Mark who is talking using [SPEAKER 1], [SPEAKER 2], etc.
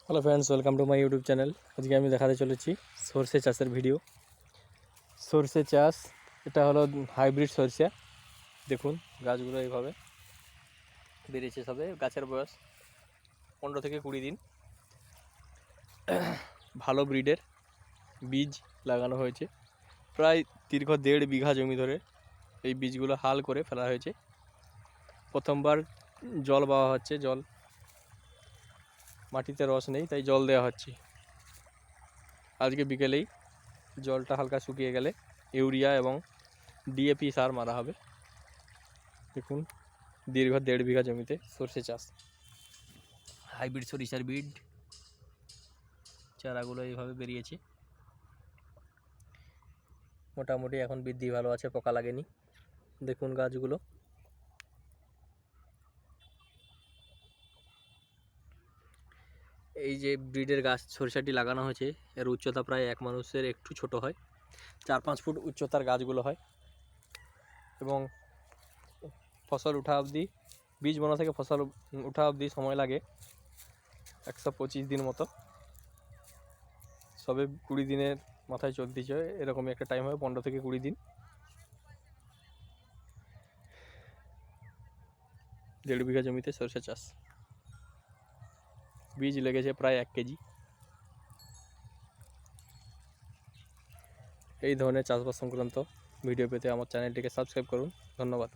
[SPEAKER 1] Hello friends, welcome to my YouTube channel. আজকে আমি দেখাতে চলেছি সরষে চাষের ভিডিও। সরষে চাষ, এটা হলো হাইব্রিড সরষে। দেখুন গাছগুলো এইভাবে বেরিয়েছে, সবে গাছের বয়স 15 থেকে 20 দিন। ভালো ব্রিডের বীজ লাগানো হয়েছে। প্রায় দীর্ঘ 1.5 বিঘা জমি ধরে এই বীজগুলো হাল করে ফেলা হয়েছে। প্রথমবার জল দেওয়া হচ্ছে, জল মাটিতে রস নেই তাই জল দেওয়া হচ্ছে। আজকে বিকেলেই জলটা হালকা শুকিয়ে গেলে ইউরিয়া এবং ডিএপি সার মারা হবে। দেখুন দীর্ঘ 1.5 বিঘা জমিতে সরষে চাষ, হাইব্রিড সরিষার বীজ চারাগুলো এইভাবে বেরিয়েছে। মোটামুটি এখন বৃদ্ধি ভালো আছে, পোকা লাগেনি। দেখুন গাছগুলো। এই যে ব্রিডের গাছ সরিষাটি লাগানো হয়েছে, এর উচ্চতা প্রায় এক মানুষের একটু ছোট হয়, 4-5 ফুট উচ্চতার গাছগুলো হয় এবং ফসল উঠা অবধি, বীজ বোনা থেকে ফসল উঠা অবধি সময় লাগে 125 দিন মতো। সবে 20 দিনের মাথায় চলতেছে, এরকমই একটা টাইম হয় 15 থেকে 20 দিন। 1.5 বিঘা জমিতে সরষে চাষ, বীজ লেগেছে প্রায় 1 কেজি। এই ধরনের চাষবাস সংক্রান্ত ভিডিও পেতে আমার চ্যানেলটিকে সাবস্ক্রাইব করুন। ধন্যবাদ।